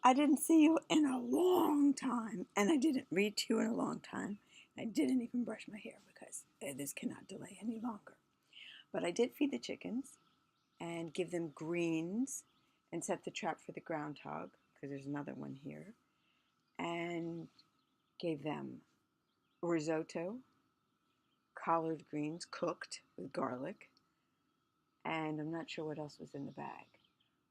I didn't see you in a long time, and I didn't read to you in a long time. I didn't even brush my hair because this cannot delay any longer. But I did feed the chickens and give them greens and set the trap for the groundhog because there's another one here, and gave them risotto, collard greens cooked with garlic, and I'm not sure what else was in the bag,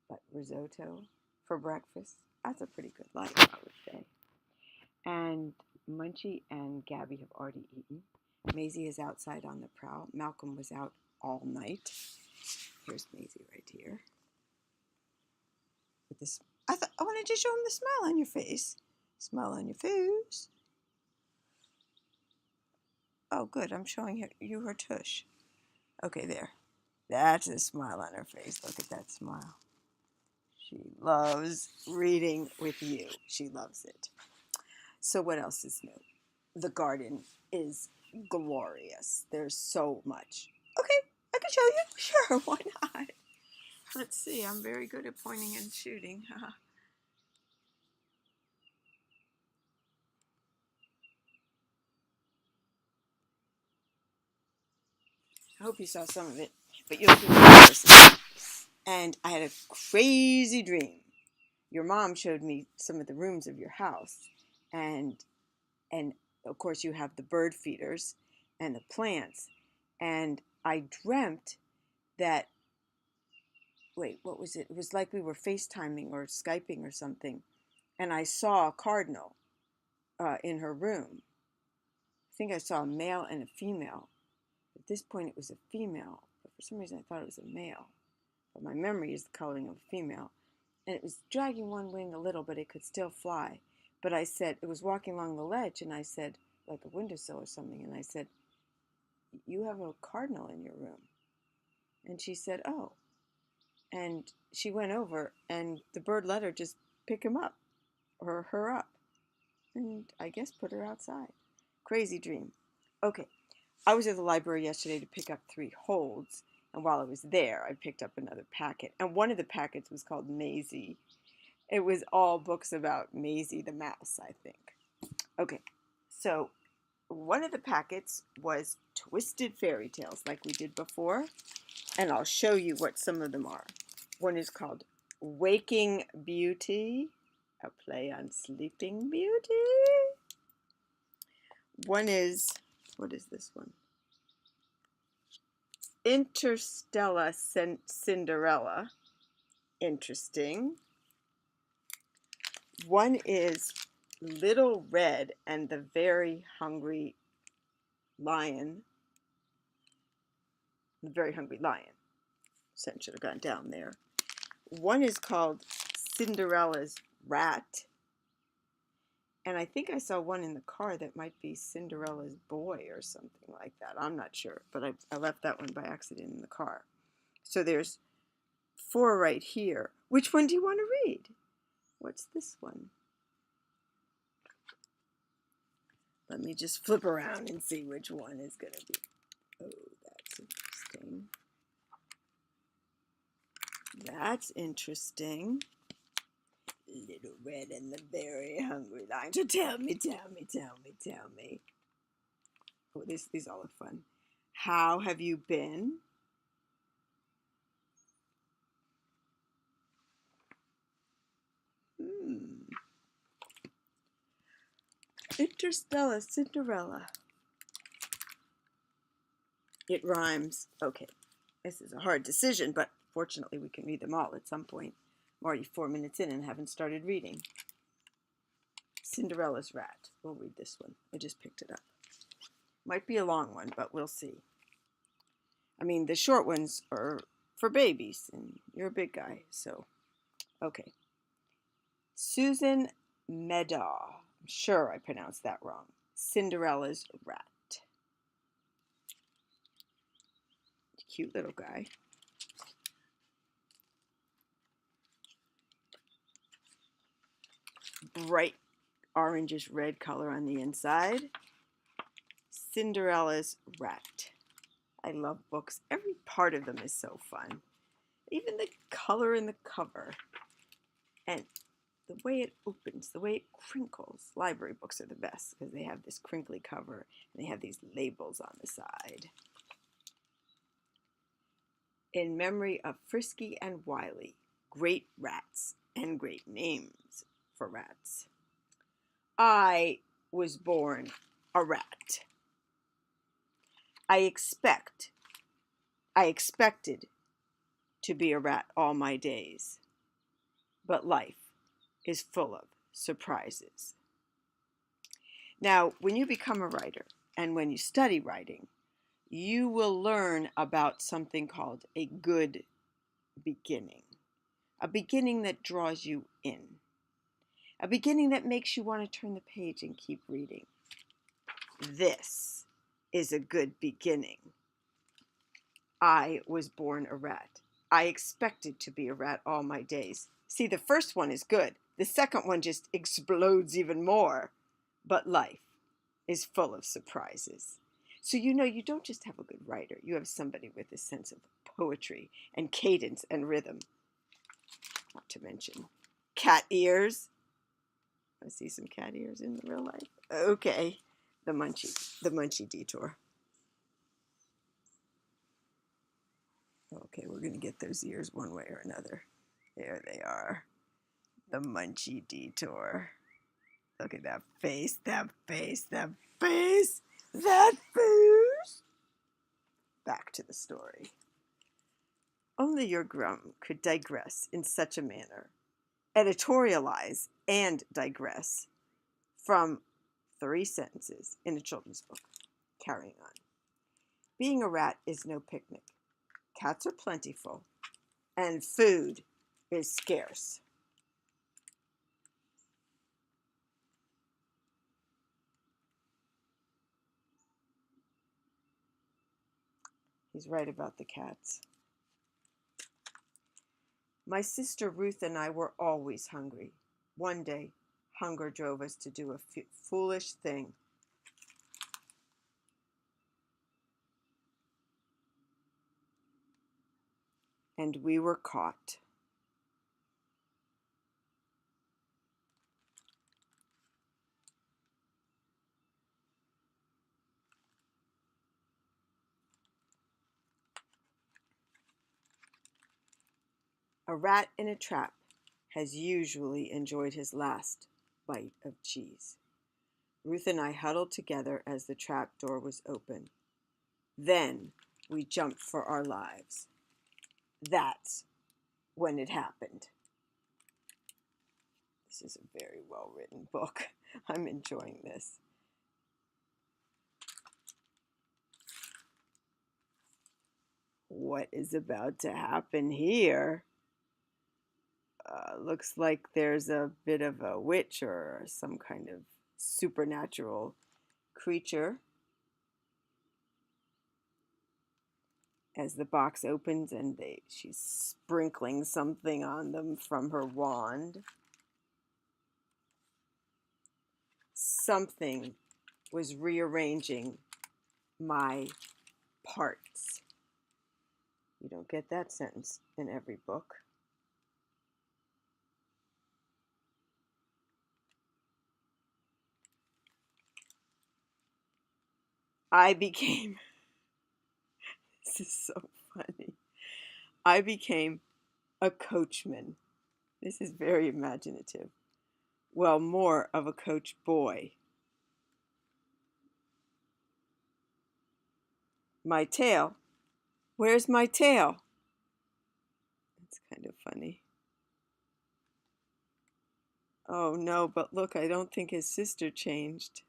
but risotto for breakfast. That's a pretty good life, I would say. And Munchie and Gabby have already eaten. Maisie is outside on the prowl. Malcolm was out all night. Here's Maisie right here. With this, I wanted to show him the smile on your face. Smile on your face. Oh, good. I'm showing you her tush. Okay, there. That's a smile on her face. Look at that smile. She loves reading with you. She loves it. So what else is new? The garden is glorious. There's so much. Okay, I can show you. Sure, why not? Let's see. I'm very good at pointing and shooting. I hope you saw some of it, but you'll hear me first. And I had a crazy dream. Your mom showed me some of the rooms of your house, and and of course you have the bird feeders and the plants. And I dreamt that, wait, what was it? It was like we were FaceTiming or Skyping or something, and I saw a cardinal in her room. I think I saw a male and a female. At this point, it was a female, but for some reason I thought it was a male. But my memory is the coloring of a female, and it was dragging one wing a little, but it could still fly. But I said, it was walking along the ledge, and I said, like a windowsill or something, and I said, "You have a cardinal in your room." And she said, "Oh." And she went over, and the bird let her just pick him up, or her up, and I guess put her outside. Crazy dream. Okay, I was at the library yesterday to pick up 3 holds, and while I was there, I picked up another packet, and one of the packets was called Maisie. It was all books about Maisie the mouse, I think. Okay, so one of the packets was Twisted Fairy Tales, like we did before, and I'll show you what some of them are. One is called Waking Beauty, a play on Sleeping Beauty. One is, what is this one? Interstella Cinderella. Interesting. One is Little Red and the Very Hungry Lion. The Very Hungry Lion. Sentence should have gone down there. One is called Cinderella's Rat. And I think I saw one in the car that might be Cinderella's Boy or something like that. I'm not sure, but I left that one by accident in the car. So there's 4 right here. Which one do you want to read? What's this one? Let me just flip around and see which one is going to be. Oh, that's interesting. That's interesting. Little Red and the Very Hungry Lion. So tell me. Oh, these all are fun. How have you been? Interstellar Cinderella. It rhymes. Okay, this is a hard decision, but fortunately we can read them all at some point. I'm already 4 minutes in and haven't started reading. Cinderella's Rat. We'll read this one. I just picked it up. Might be a long one, but we'll see. I mean, the short ones are for babies, and you're a big guy, so okay. Susan Medaw. I'm sure I pronounced that wrong. Cinderella's Rat. Cute little guy. Bright orangish red color on the inside. Cinderella's Rat. I love books. Every part of them is so fun. Even the color in the cover. And the way it opens, the way it crinkles. Library books are the best because they have this crinkly cover and they have these labels on the side. In memory of Frisky and Wily, great rats and great names for rats. I was born a rat. I expected to be a rat all my days, but life is full of surprises. Now, when you become a writer and when you study writing, you will learn about something called a good beginning. A beginning that draws you in. A beginning that makes you want to turn the page and keep reading. This is a good beginning. I was born a rat. I expected to be a rat all my days. See, the first one is good. The second one just explodes even more. But life is full of surprises. So you know you don't just have a good writer. You have somebody with a sense of poetry and cadence and rhythm. Not to mention cat ears. I see some cat ears in real life. Okay, the munchie detour. Okay, we're going to get those ears one way or another. There they are. The munchie detour. Look at that face, that face, that face, that face. Back to the story. Only your grum could digress in such a manner, editorialize and digress from 3 sentences in a children's book. Carrying on. Being a rat is no picnic. Cats are plentiful, and food is scarce. He's right about the cats. My sister Ruth and I were always hungry. One day, hunger drove us to do a foolish thing. And we were caught. A rat in a trap has usually enjoyed his last bite of cheese. Ruth and I huddled together as the trap door was open. Then we jumped for our lives. That's when it happened. This is a very well-written book. I'm enjoying this. What is about to happen here? Looks like there's a bit of a witch or some kind of supernatural creature. As the box opens and she's sprinkling something on them from her wand. Something was rearranging my parts. You don't get that sentence in every book. I became, this is so funny, I became a coachman. This is very imaginative. Well, more of a coach boy. My tail? Where's my tail? That's kind of funny. Oh no, but look, I don't think his sister changed.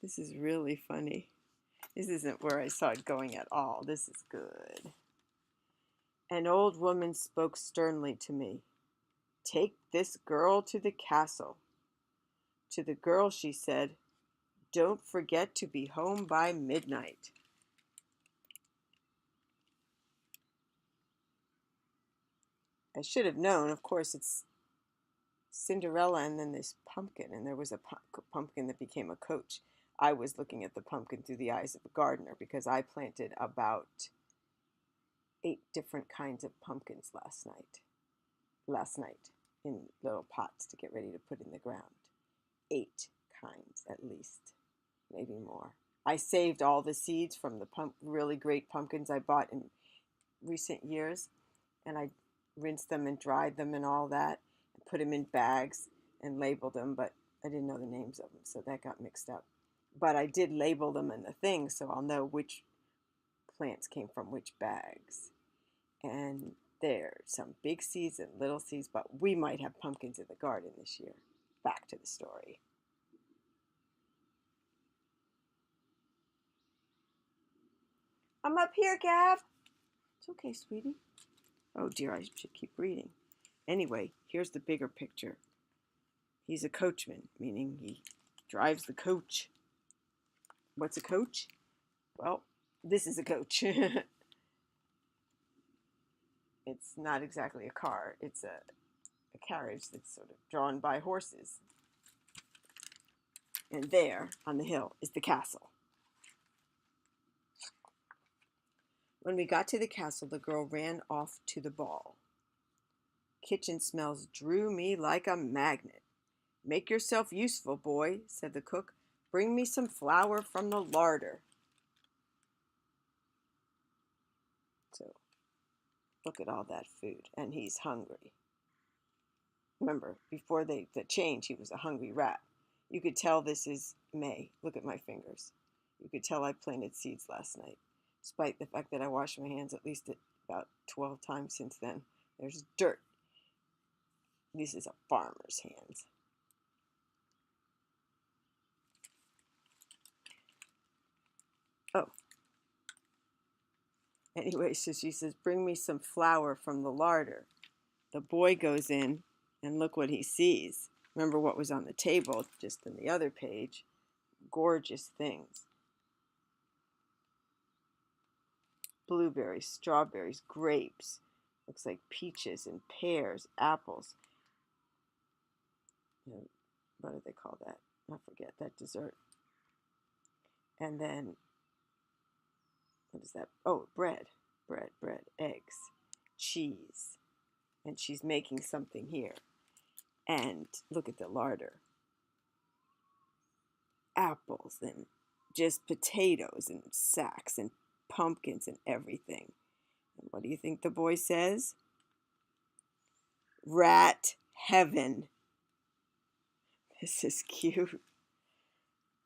This is really funny. This isn't where I saw it going at all. This is good. An old woman spoke sternly to me. Take this girl to the castle. To the girl she said, don't forget to be home by midnight. I should have known, of course, it's Cinderella and then this pumpkin, and there was a pumpkin that became a coach. I was looking at the pumpkin through the eyes of a gardener because I planted about 8 different kinds of pumpkins last night in little pots to get ready to put in the ground. 8 kinds at least, maybe more. I saved all the seeds from the really great pumpkins I bought in recent years, and I rinsed them and dried them and all that, and put them in bags and labeled them, but I didn't know the names of them, so that got mixed up. But I did label them in the thing, so I'll know which plants came from which bags. And there's some big seeds and little seeds, but we might have pumpkins in the garden this year. Back to the story. I'm up here, Gav. It's okay, sweetie. Oh dear, I should keep reading. Anyway, here's the bigger picture. He's a coachman, meaning he drives the coach. What's a coach? Well, this is a coach. It's not exactly a car. It's a carriage that's sort of drawn by horses. And there, on the hill, is the castle. When we got to the castle, the girl ran off to the ball. Kitchen smells drew me like a magnet. Make yourself useful, boy, said the cook. Bring me some flour from the larder. So, look at all that food, and he's hungry. Remember, before the change, he was a hungry rat. You could tell this is May. Look at my fingers. You could tell I planted seeds last night, despite the fact that I washed my hands at least about 12 times since then. There's dirt. This is a farmer's hands. Oh. Anyway, so she says, bring me some flour from the larder. The boy goes in, and look what he sees. Remember what was on the table, just in the other page. Gorgeous things. Blueberries, strawberries, grapes. Looks like peaches and pears, apples. What do they call that? I forget that dessert. And then, what is that? Oh, bread, eggs, cheese. And she's making something here. And look at the larder. Apples and just potatoes and sacks and pumpkins and everything. And what do you think the boy says? Rat heaven. This is cute.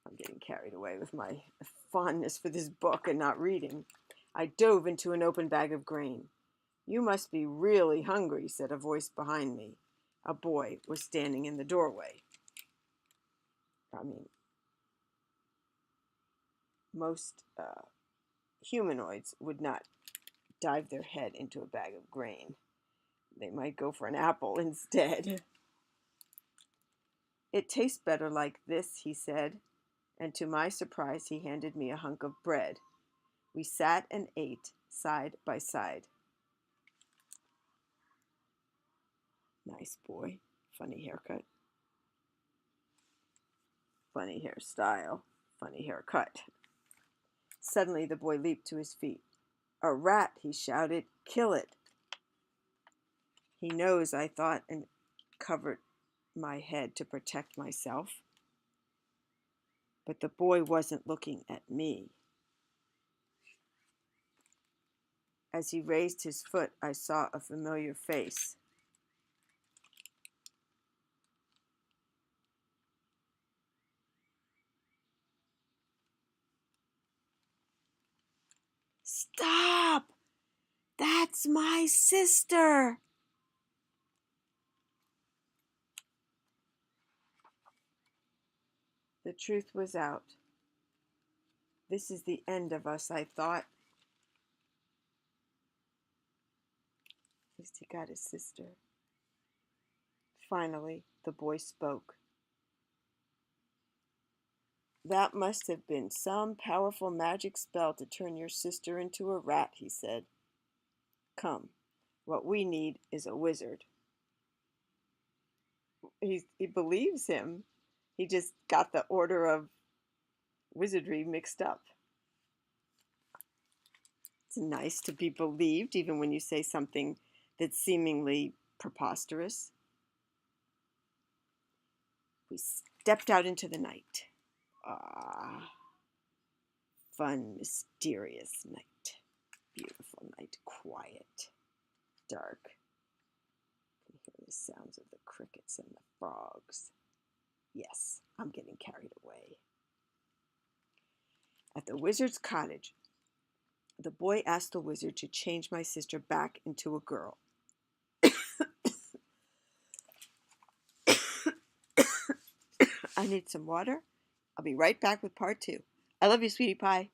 I'm getting carried away with my fondness for this book and not reading. I dove into an open bag of grain. You must be really hungry, said a voice behind me. A boy was standing in the doorway. I mean, most humanoids would not dive their head into a bag of grain. They might go for an apple instead. It tastes better like this, he said, and to my surprise he handed me a hunk of bread. We sat and ate side by side. Nice boy. Funny haircut. Funny hairstyle. Funny haircut. Suddenly the boy leaped to his feet. A rat, he shouted. Kill it. He knows, I thought, and covered my head to protect myself. But the boy wasn't looking at me. As he raised his foot, I saw a familiar face. Stop! That's my sister! The truth was out. This is the end of us, I thought. At least he got his sister. Finally, the boy spoke. That must have been some powerful magic spell to turn your sister into a rat, he said. Come, what we need is a wizard. He believes him. He just got the order of wizardry mixed up. It's nice to be believed even when you say something that's seemingly preposterous. We stepped out into the night. Ah, fun, mysterious night. Beautiful night, quiet, dark. You can hear the sounds of the crickets and the frogs. Yes, I'm getting carried away. At the wizard's cottage, the boy asked the wizard to change my sister back into a girl. I need some water. I'll be right back with part 2. I love you, sweetie pie.